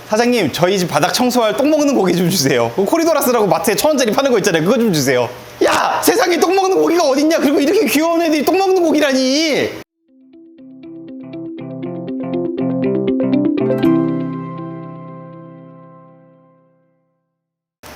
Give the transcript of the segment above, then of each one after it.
사장님 저희 집 바닥 청소할 똥 먹는 고기 좀 주세요. 코리도라스라고 마트에 1,000원짜리 파는 거 있잖아요. 그거 좀 주세요. 야, 세상에 똥 먹는 고기가 어딨냐. 그리고 이렇게 귀여운 애들이 똥 먹는 고기라니.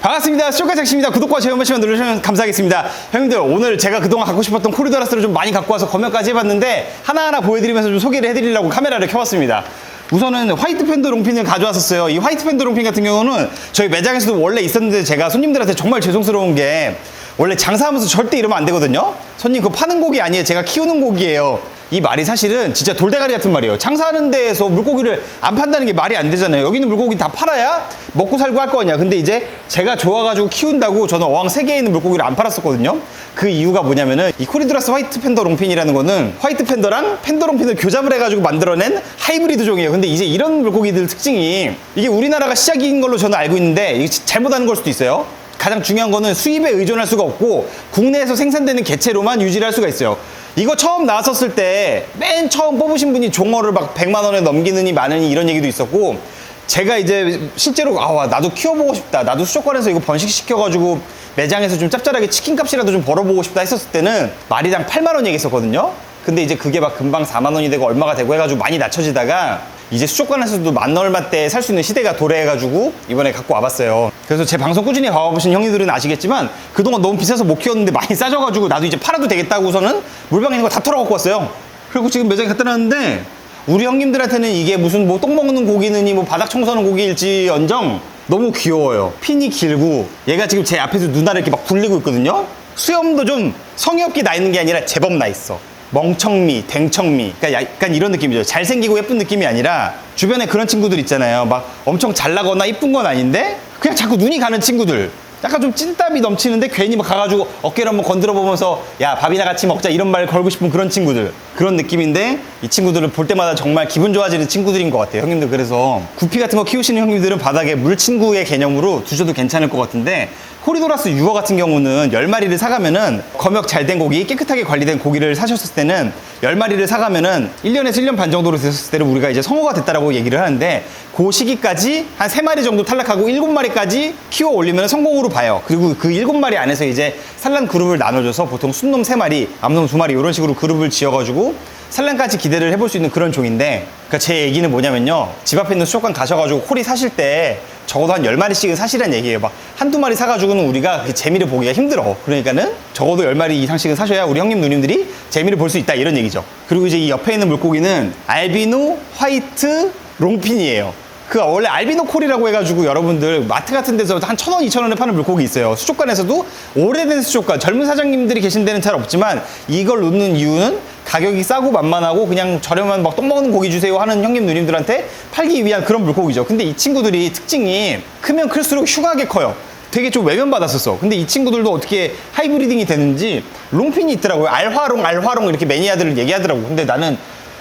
반갑습니다. 쇼카잭입니다. 구독과 좋아요 한 번씩만 눌러주시면 감사하겠습니다. 형님들, 오늘 제가 그동안 갖고 싶었던 코리도라스를 좀 많이 갖고 와서 검역까지 해봤는데 하나하나 보여드리면서 좀 소개를 해드리려고 카메라를 켜봤습니다. 우선은 화이트 팬더 롱핀을 가져왔었어요. 이 화이트 팬더 롱핀 같은 경우는 저희 매장에서도 원래 있었는데 제가 손님들한테 정말 죄송스러운 게 원래 장사하면서 절대 이러면 안 되거든요. 손님 그거 파는 고기 아니에요. 제가 키우는 고기예요. 이 말이 사실은 진짜 돌대가리 같은 말이에요. 장사하는 데에서 물고기를 안 판다는 게 말이 안 되잖아요. 여기는 물고기 다 팔아야 먹고 살고 할 거 아니야. 근데 이제 제가 좋아가지고 키운다고 저는 어항 3개에 있는 물고기를 안 팔았었거든요. 그 이유가 뭐냐면은 이 코리도라스 화이트 팬더 롱핀이라는 거는 화이트 팬더랑 팬더 롱핀을 교잡을 해가지고 만들어낸 하이브리드 종이에요. 근데 이제 이런 물고기들 특징이 이게 우리나라가 시작인 걸로 저는 알고 있는데 이게 잘못하는 걸 수도 있어요. 가장 중요한 거는 수입에 의존할 수가 없고 국내에서 생산되는 개체로만 유지를 할 수가 있어요. 이거 처음 나왔었을 때 맨 처음 뽑으신 분이 종어를 막 100만 원에 넘기느니 마느니 이런 얘기도 있었고, 제가 이제 실제로 나도 키워보고 싶다, 나도 수족관에서 이거 번식시켜가지고 매장에서 좀 짭짤하게 치킨값이라도 좀 벌어보고 싶다 했었을 때는 마리당 8만 원 얘기했었거든요. 근데 이제 그게 막 금방 4만 원이 되고 얼마가 되고 해가지고 많이 낮춰지다가 이제 수족관에서도 만 얼마대 살 수 있는 시대가 도래해가지고 이번에 갖고 와봤어요. 그래서 제 방송 꾸준히 봐보신 형님들은 아시겠지만 그동안 너무 비싸서 못 키웠는데 많이 싸져가지고 나도 이제 팔아도 되겠다고서는 물방에 있는 거 다 털어갖고 왔어요. 그리고 지금 매장에 갖다 놨는데 우리 형님들한테는 이게 무슨 뭐 똥 먹는 고기느니 뭐 바닥 청소하는 고기일지언정 너무 귀여워요. 핀이 길고 얘가 지금 제 앞에서 누나를 이렇게 막 굴리고 있거든요. 수염도 좀 성의 없게 나 있는 게 아니라 제법 나 있어. 멍청미, 댕청미, 그러니까 약간 이런 느낌이죠. 잘생기고 예쁜 느낌이 아니라 주변에 그런 친구들 있잖아요. 막 엄청 잘나거나 이쁜 건 아닌데 그냥 자꾸 눈이 가는 친구들, 약간 좀 찐땀이 넘치는데 괜히 막 가가지고 어깨를 한번 건드려 보면서 야 밥이나 같이 먹자 이런 말 걸고 싶은 그런 친구들, 그런 느낌인데 이 친구들을 볼 때마다 정말 기분 좋아지는 친구들인 것 같아요. 형님들, 그래서 구피 같은 거 키우시는 형님들은 바닥에 물친구의 개념으로 두셔도 괜찮을 것 같은데, 코리도라스 유어 같은 경우는 10마리를 사가면은 검역 잘 된 고기, 깨끗하게 관리된 고기를 사셨을 때는 10마리를 사가면은 1년에서 1년 반 정도로 됐을 때는 우리가 이제 성어가 됐다라고 얘기를 하는데, 그 시기까지 한 3마리 정도 탈락하고 7마리까지 키워 올리면 성공으로 봐요. 그리고 그 7마리 안에서 이제 산란 그룹을 나눠줘서 보통 순놈 3마리, 암놈 2마리 이런 식으로 그룹을 지어가지고 산란까지 기대를 해볼 수 있는 그런 종인데, 그러니까 제 얘기는 뭐냐면요, 집 앞에 있는 수족관 가셔가지고 코리 사실 때 적어도 한 10마리씩은 사시란 얘기예요. 막 한두 마리 사가지고는 우리가 그 재미를 보기가 힘들어. 그러니까는 적어도 10마리 이상씩은 사셔야 우리 형님 누님들이 재미를 볼 수 있다, 이런 얘기죠. 그리고 이제 이 옆에 있는 물고기는 알비노 화이트 롱핀이에요. 그 원래 알비노 콜이라고 해가지고 여러분들 마트 같은 데서 한 1,000원, 2,000원에 파는 물고기 있어요. 수족관에서도 오래된 수족관, 젊은 사장님들이 계신 데는 잘 없지만 이걸 놓는 이유는 가격이 싸고 만만하고 그냥 저렴한 막 똥 먹는 고기 주세요 하는 형님 누님들한테 팔기 위한 그런 물고기죠. 근데 이 친구들이 특징이 크면 클수록 흉하게 커요. 되게 좀 외면받았었어. 근데 이 친구들도 어떻게 하이브리딩이 되는지 롱핀이 있더라고요. 알화롱 이렇게 매니아들을 얘기하더라고요. 근데 나는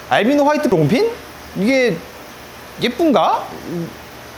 알비노 화이트 롱핀? 이게 예쁜가?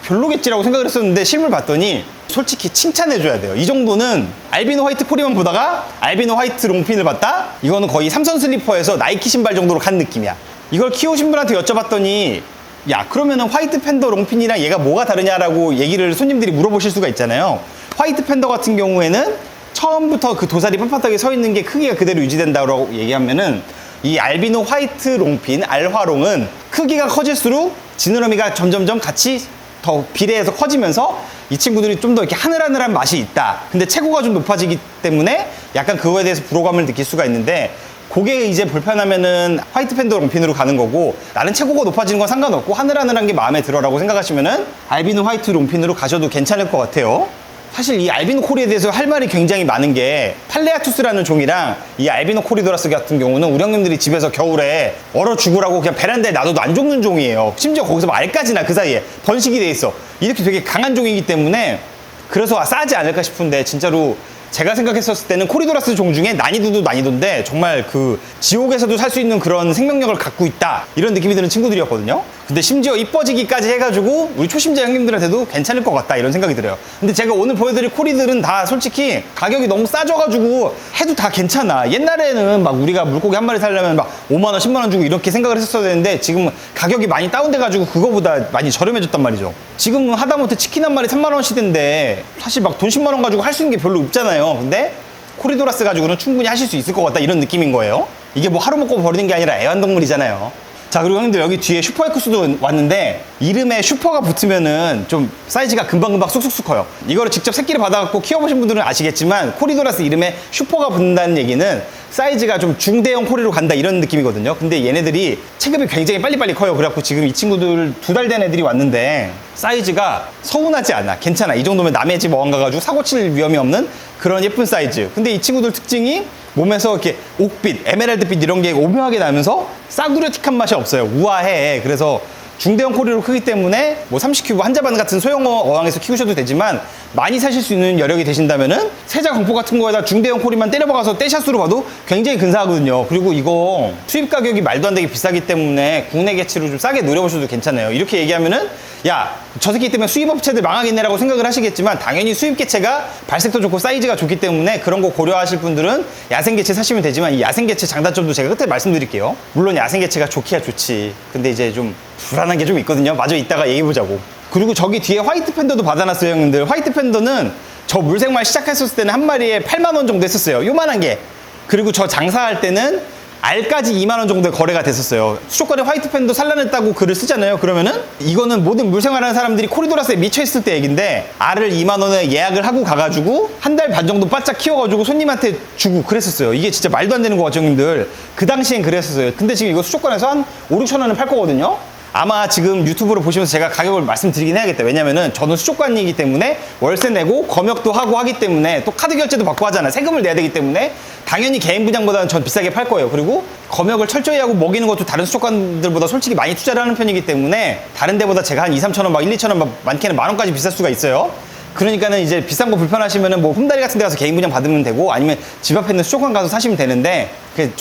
별로겠지라고 생각을 했었는데 실물 봤더니 솔직히 칭찬해줘야 돼요. 이 정도는 알비노 화이트 코리만 보다가 알비노 화이트 롱핀을 봤다? 이거는 거의 삼선 슬리퍼에서 나이키 신발 정도로 간 느낌이야. 이걸 키우신 분한테 여쭤봤더니 야, 그러면은 화이트 팬더 롱핀이랑 얘가 뭐가 다르냐라고 얘기를 손님들이 물어보실 수가 있잖아요. 화이트 팬더 같은 경우에는 처음부터 그 도사리 빳빳하게 서 있는 게 크기가 그대로 유지된다고 얘기하면은, 이 알비노 화이트 롱핀, 알화롱은 크기가 커질수록 지느러미가 점점점 같이 더 비례해서 커지면서 이 친구들이 좀 더 이렇게 하늘하늘한 맛이 있다. 근데 체구가 좀 높아지기 때문에 약간 그거에 대해서 불호감을 느낄 수가 있는데, 그게 이제 불편하면은 화이트 팬더 롱핀으로 가는 거고, 나는 체구가 높아지는 건 상관없고 하늘하늘한 게 마음에 들어라고 생각하시면은 알비노 화이트 롱핀으로 가셔도 괜찮을 것 같아요. 사실 이 알비노 코리에 대해서 할 말이 굉장히 많은 게, 팔레아투스라는 종이랑 이 알비노 코리도라스 같은 경우는 우리 형님들이 집에서 겨울에 얼어 죽으라고 그냥 베란다에 놔둬도 안 죽는 종이에요. 심지어 거기서 뭐 알까지 나, 그 사이에 번식이 돼 있어. 이렇게 되게 강한 종이기 때문에 그래서 싸지 않을까 싶은데, 진짜로 제가 생각했었을 때는 코리도라스 종 중에 난이도도 난이도인데 정말 그 지옥에서도 살 수 있는 그런 생명력을 갖고 있다, 이런 느낌이 드는 친구들이었거든요. 근데 심지어 이뻐지기까지 해가지고 우리 초심자 형님들한테도 괜찮을 것 같다 이런 생각이 들어요. 근데 제가 오늘 보여드릴 코리들은 다 솔직히 가격이 너무 싸져가지고 해도 다 괜찮아. 옛날에는 막 우리가 물고기 한 마리 살려면 막 5만 원, 10만 원 주고 이렇게 생각을 했었어야 되는데 지금 가격이 많이 다운돼가지고 그거보다 많이 저렴해졌단 말이죠. 지금은 하다못해 치킨 한 마리 3만 원 시대인데 사실 막 돈 10만 원 가지고 할 수 있는 게 별로 없잖아요. 근데 코리도라스 가지고는 충분히 하실 수 있을 것 같다 이런 느낌인 거예요. 이게 뭐 하루 먹고 버리는 게 아니라 애완동물이잖아요. 자, 그리고 형님들 여기 뒤에 슈퍼에쿠스도 왔는데 이름에 슈퍼가 붙으면은 좀 사이즈가 금방금방 쑥쑥쑥 커요. 이거를 직접 새끼를 받아갖고 키워보신 분들은 아시겠지만 코리도라스 이름에 슈퍼가 붙는다는 얘기는 사이즈가 좀 중대형 코리로 간다 이런 느낌이거든요. 근데 얘네들이 체급이 굉장히 빨리빨리 커요. 그래갖고 지금 이 친구들 2달 된 애들이 왔는데 사이즈가 서운하지 않아. 괜찮아. 이 정도면 남의 집 어항 가가지고 사고 칠 위험이 없는 그런 예쁜 사이즈. 근데 이 친구들 특징이 몸에서 이렇게 옥빛, 에메랄드빛 이런 게 오묘하게 나면서 싸구려틱한 맛이 없어요. 우아해. 그래서 중대형 코리로 크기 때문에 뭐 30큐브 한자반 같은 소형 어항에서 키우셔도 되지만 많이 사실 수 있는 여력이 되신다면은 세자 공포 같은 거에다 중대형 코리만 때려박아서 떼샷으로 봐도 굉장히 근사하거든요. 그리고 이거 수입 가격이 말도 안 되게 비싸기 때문에 국내 개체로 좀 싸게 노려보셔도 괜찮아요. 이렇게 얘기하면은 야, 저 새끼 때문에 수입 업체들 망하겠네라고 생각을 하시겠지만 당연히 수입 개체가 발색도 좋고 사이즈가 좋기 때문에 그런 거 고려하실 분들은 야생 개체 사시면 되지만 이 야생 개체 장단점도 제가 끝에 말씀드릴게요. 물론 야생 개체가 좋기야 좋지. 근데 이제 좀 불안한 게 좀 있거든요. 마저 이따가 얘기해보자고. 그리고 저기 뒤에 화이트 팬더도 받아놨어요, 형님들. 화이트 팬더는 저 물생활 시작했었을 때는 한 마리에 8만 원 정도 했었어요. 요만한 게. 그리고 저 장사할 때는 알까지 2만 원 정도의 거래가 됐었어요. 수족관에 화이트 팬더 산란했다고 글을 쓰잖아요. 그러면은 이거는 모든 물생활하는 사람들이 코리도라스에 미쳐있을 때 얘긴데 알을 2만 원에 예약을 하고 가가지고 한 달 반 정도 바짝 키워가지고 손님한테 주고 그랬었어요. 이게 진짜 말도 안 되는 거 같죠, 형님들. 그 당시엔 그랬었어요. 근데 지금 이거 수족관에서 한 5, 6천 원에 팔 거거든요. 아마 지금 유튜브로 보시면서 제가 가격을 말씀드리긴 해야겠다. 왜냐면은 저는 수족관이기 때문에 월세 내고 검역도 하고 하기 때문에 또 카드 결제도 받고 하잖아요. 세금을 내야 되기 때문에 당연히 개인 분양보다는 전 비싸게 팔 거예요. 그리고 검역을 철저히 하고 먹이는 것도 다른 수족관들보다 솔직히 많이 투자를 하는 편이기 때문에 다른 데보다 제가 한 2, 3천 원, 막 1, 2천 원, 막 많게는 만 원까지 비쌀 수가 있어요. 그러니까는 이제 비싼 거 불편하시면은 뭐 홈다리 같은 데 가서 개인 분양 받으면 되고 아니면 집 앞에 있는 수족관 가서 사시면 되는데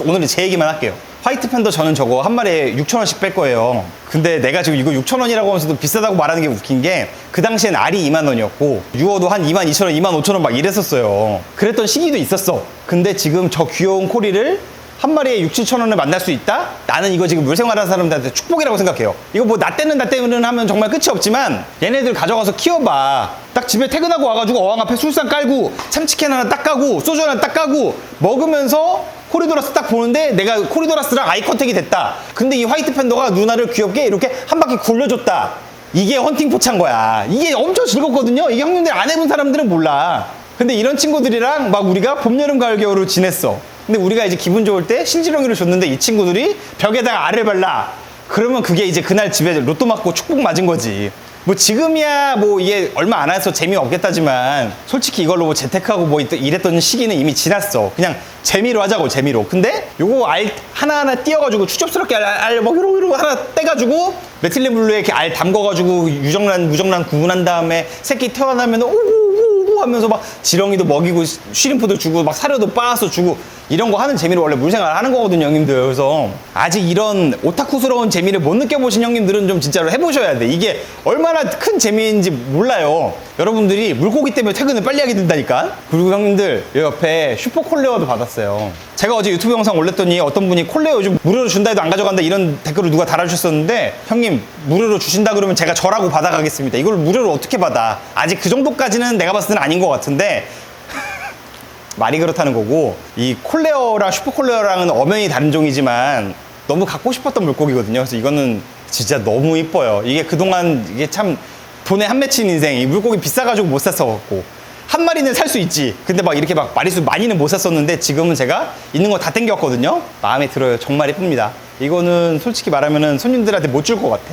오늘은 제 얘기만 할게요. 화이트 팬더 저는 저거 한 마리에 6,000원씩 뺄 거예요. 근데 내가 지금 이거 6,000원이라고 하면서도 비싸다고 말하는 게 웃긴 게 그 당시엔 알이 2만 원이었고 유어도 한 22,000원, 25,000원 막 이랬었어요. 그랬던 시기도 있었어. 근데 지금 저 귀여운 코리를 한 마리에 6, 7,000원을 만날 수 있다? 나는 이거 지금 물생활하는 사람들한테 축복이라고 생각해요. 이거 뭐 나 때는 하면 정말 끝이 없지만 얘네들 가져가서 키워봐. 딱 집에 퇴근하고 와가지고 어항 앞에 술상 깔고 참치캔 하나 딱 까고 소주 하나 딱 까고 먹으면서 코리도라스 딱 보는데 내가 코리도라스랑 아이 컨택이 됐다. 근데 이 화이트 팬더가 누나를 귀엽게 이렇게 한 바퀴 굴려줬다. 이게 헌팅 포차인 거야. 이게 엄청 즐겁거든요. 이게 형님들 안 해본 사람들은 몰라. 근데 이런 친구들이랑 막 우리가 봄, 여름, 가을, 겨울을 지냈어. 근데 우리가 이제 기분 좋을 때 실지렁이를 줬는데 이 친구들이 벽에다가 알을 발라. 그러면 그게 이제 그날 집에 로또 맞고 축복 맞은 거지. 뭐 지금이야 뭐 이게 얼마 안 해서 재미없겠다지만 솔직히 이걸로 뭐 재테크하고 뭐 이랬던 시기는 이미 지났어. 그냥 재미로 하자고, 재미로. 근데 요거 알 하나하나 띄어가지고 추접스럽게 뭐 이러고 하나 떼가지고 메틸렌 블루에 이렇게 알 담궈가지고 무정란 구분한 다음에 새끼 태어나면 오고 하면서 막 지렁이도 먹이고 쉬림프도 주고 막 사료도 빻아서 주고 이런 거 하는 재미로 원래 물생활 하는 거거든요, 형님들. 그래서 아직 이런 오타쿠스러운 재미를 못 느껴보신 형님들은 좀 진짜로 해보셔야 돼. 이게 얼마나 큰 재미인지 몰라요. 여러분들이 물고기 때문에 퇴근을 빨리 하게 된다니까. 그리고 형님들 이 옆에 슈퍼 콜레어도 받았어요. 제가 어제 유튜브 영상 올렸더니 어떤 분이 콜레어 요즘 무료로 준다 해도 안 가져간다 이런 댓글을 누가 달아주셨었는데 형님 무료로 주신다 그러면 제가 저라고 받아가겠습니다. 이걸 무료로 어떻게 받아? 아직 그 정도까지는 내가 봤을 때는 아닌 것 같은데 말이 그렇다는 거고, 이 콜레어랑 슈퍼콜레어랑은 엄연히 다른 종이지만 너무 갖고 싶었던 물고기거든요. 그래서 이거는 진짜 너무 이뻐요. 이게 그동안 이게 참 돈에 한 맺힌 인생. 이 물고기 비싸가지고 못 샀어갖고 한 마리는 살 수 있지. 근데 막 이렇게 막 마리수 많이는 못 샀었는데 지금은 제가 있는 거 다 땡겼거든요. 마음에 들어요. 정말 이쁩니다. 이거는 솔직히 말하면은 손님들한테 못 줄 것 같아.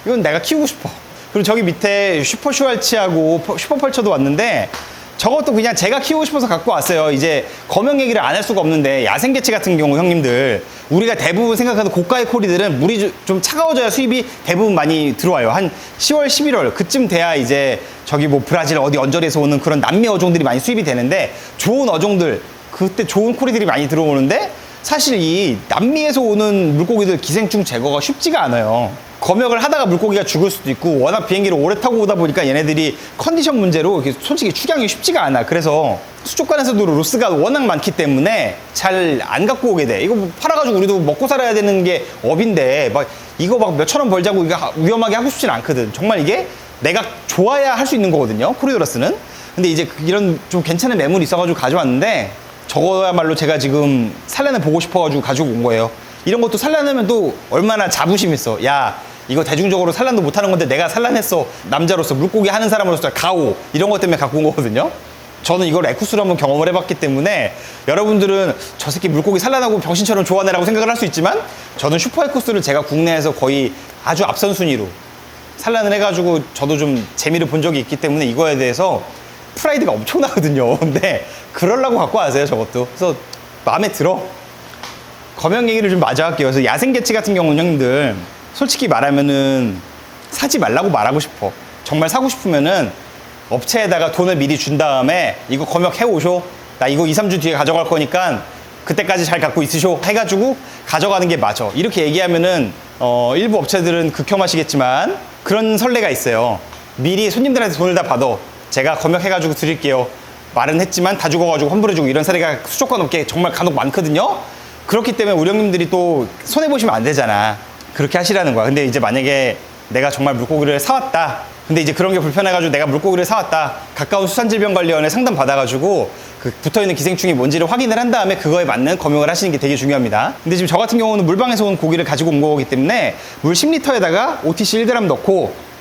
이건 내가 키우고 싶어. 그리고 저기 밑에 슈퍼 슈왈치하고 슈퍼 펄처도 왔는데 저것도 그냥 제가 키우고 싶어서 갖고 왔어요. 이제 검역 얘기를 안 할 수가 없는데 야생개체 같은 경우 형님들 우리가 대부분 생각하는 고가의 코리들은 물이 좀 차가워져야 수입이 대부분 많이 들어와요. 한 10월, 11월 그쯤 돼야 이제 저기 뭐 브라질 어디 언저리에서 오는 그런 남미 어종들이 많이 수입이 되는데 좋은 어종들 그때 좋은 코리들이 많이 들어오는데 사실 이 남미에서 오는 물고기들 기생충 제거가 쉽지가 않아요. 검역을 하다가 물고기가 죽을 수도 있고 워낙 비행기를 오래 타고 오다 보니까 얘네들이 컨디션 문제로 솔직히 축양이 쉽지가 않아. 그래서 수족관에서도 로스가 워낙 많기 때문에 잘 안 갖고 오게 돼. 이거 뭐 팔아가지고 우리도 먹고 살아야 되는 게 업인데 막 이거 막 몇천 원 벌자고 이거 위험하게 하고 싶진 않거든. 정말 이게 내가 좋아야 할 수 있는 거거든요, 코리도라스는. 근데 이제 이런 좀 괜찮은 매물이 있어가지고 가져왔는데 저거야말로 제가 지금 산란해 보고 싶어가지고 가지고 온 거예요. 이런 것도 산란하면 또 얼마나 자부심 있어. 야, 이거 대중적으로 산란도 못하는 건데 내가 산란했어. 남자로서 물고기 하는 사람으로서 가오. 이런 것 때문에 갖고 온 거거든요. 저는 이걸 에쿠스로 한번 경험을 해봤기 때문에 여러분들은 저 새끼 물고기 산란하고 병신처럼 좋아하네라고 생각을 할 수 있지만 저는 슈퍼 에쿠스를 제가 국내에서 거의 아주 앞선 순위로 산란을 해가지고 저도 좀 재미를 본 적이 있기 때문에 이거에 대해서 프라이드가 엄청나거든요. 근데 그러려고 갖고 와세요, 저것도. 그래서 마음에 들어. 검역 얘기를 좀 마저 할게요. 그래서 야생개체 같은 경우는 형님들 솔직히 말하면은 사지 말라고 말하고 싶어. 정말 사고 싶으면은 업체에다가 돈을 미리 준 다음에 이거 검역해 오쇼. 나 이거 2, 3주 뒤에 가져갈 거니까 그때까지 잘 갖고 있으쇼 해가지고 가져가는 게 맞아. 이렇게 얘기하면은 일부 업체들은 극혐하시겠지만 그런 선례가 있어요. 미리 손님들한테 돈을 다 받아. 제가 검역해가지고 드릴게요. 말은 했지만 다 죽어가지고 환불해주고 이런 사례가 수족관 업계에 정말 간혹 많거든요. 그렇기 때문에 우리 형님들이 또 손해보시면 안 되잖아. 그렇게 하시라는 거야. 근데 이제 만약에 내가 정말 물고기를 사왔다. 근데 이제 그런 게 불편해가지고 내가 물고기를 사왔다. 가까운 수산질병관리원에 상담 받아가지고 그 붙어있는 기생충이 뭔지를 확인을 한 다음에 그거에 맞는 검역을 하시는 게 되게 중요합니다. 근데 지금 저 같은 경우는 물방에서 온 고기를 가지고 온 거기 때문에 물 10리터에다가 OTC 1g 넣고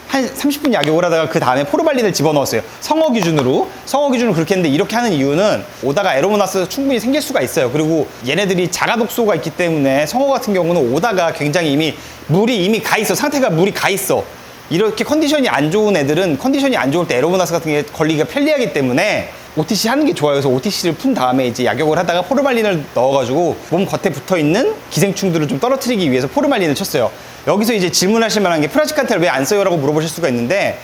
한 30분 약욕을 하다가 그 다음에 포르말린을 집어넣었어요. 성어 기준으로 그렇게 했는데 이렇게 하는 이유는 오다가 에로모나스 충분히 생길 수가 있어요. 그리고 얘네들이 자가 독소가 있기 때문에 성어 같은 경우는 오다가 굉장히 물이 이미 가 있어. 상태가 물이 가 있어. 이렇게 컨디션이 안 좋은 애들은 컨디션이 안 좋을 때 에로모나스 같은 게 걸리기가 편리하기 때문에 OTC 하는 게 좋아요. 그래서 OTC를 푼 다음에 이제 약욕을 하다가 포르말린을 넣어가지고 몸 겉에 붙어 있는 기생충들을 좀 떨어뜨리기 위해서 포르말린을 쳤어요. 여기서 이제 질문하실 만한 게 프라지칸테를 왜 안 써요? 라고 물어보실 수가 있는데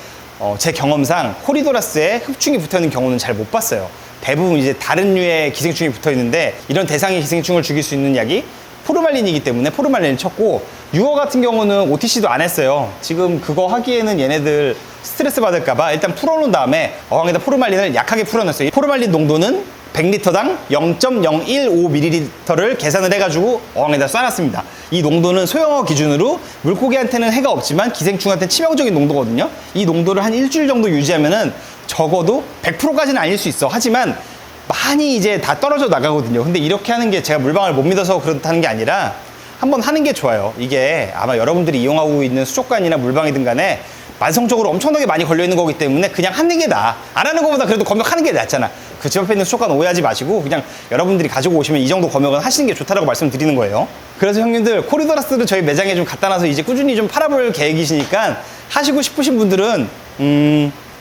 제 경험상 코리도라스에 흡충이 붙어 있는 경우는 잘 못 봤어요. 대부분 이제 다른 류의 기생충이 붙어 있는데 이런 대상의 기생충을 죽일 수 있는 약이 포르말린이기 때문에 포르말린을 쳤고 유어 같은 경우는 OTC도 안 했어요. 지금 그거 하기에는 얘네들 스트레스 받을까봐 일단 풀어놓은 다음에 어항에다 포르말린을 약하게 풀어놨어요. 포르말린 농도는 100리터당 0.015ml를 계산을 해가지고 어항에다 쏴놨습니다. 이 농도는 소형어 기준으로 물고기한테는 해가 없지만 기생충한테는 치명적인 농도거든요. 이 농도를 한 일주일 정도 유지하면은 적어도 100%까지는 아닐 수 있어. 하지만 많이 이제 다 떨어져 나가거든요. 근데 이렇게 하는 게 제가 물방울 못 믿어서 그렇다는 게 아니라 한번 하는 게 좋아요. 이게 아마 여러분들이 이용하고 있는 수족관이나 물방이든 간에 만성적으로 엄청나게 많이 걸려있는 거기 때문에 그냥 하는 게 나아. 안 하는 것보다 그래도 검역하는 게 낫잖아. 그 집 앞에 있는 수족관 오해하지 마시고 그냥 여러분들이 가지고 오시면 이 정도 검역은 하시는 게 좋다라고 말씀드리는 거예요. 그래서 형님들 코리도라스를 저희 매장에 좀 갖다 놔서 이제 꾸준히 좀 팔아볼 계획이시니까 하시고 싶으신 분들은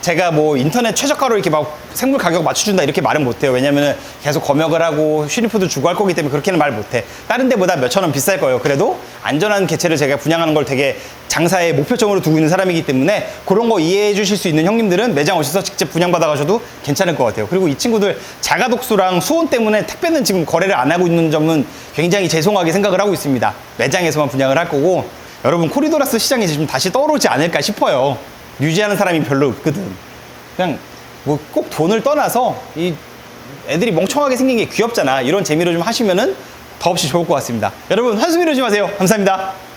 제가 뭐 인터넷 최저가로 이렇게 막 생물 가격 맞춰준다 이렇게 말은 못해요. 왜냐면은 계속 검역을 하고 슈리프도 주고 할 거기 때문에 그렇게는 말 못해. 다른 데보다 몇천 원 비쌀 거예요. 그래도 안전한 개체를 제가 분양하는 걸 되게 장사의 목표점으로 두고 있는 사람이기 때문에 그런 거 이해해 주실 수 있는 형님들은 매장 오셔서 직접 분양받아 가셔도 괜찮을 것 같아요. 그리고 이 친구들 자가독소랑 수온 때문에 택배는 지금 거래를 안 하고 있는 점은 굉장히 죄송하게 생각을 하고 있습니다. 매장에서만 분양을 할 거고 여러분 코리도라스 시장이 지금 다시 떠오르지 않을까 싶어요. 유지하는 사람이 별로 없거든. 그냥 뭐 꼭 돈을 떠나서 이 애들이 멍청하게 생긴 게 귀엽잖아. 이런 재미로 좀 하시면은 더없이 좋을 것 같습니다. 여러분 한숨 이러지 마세요. 감사합니다.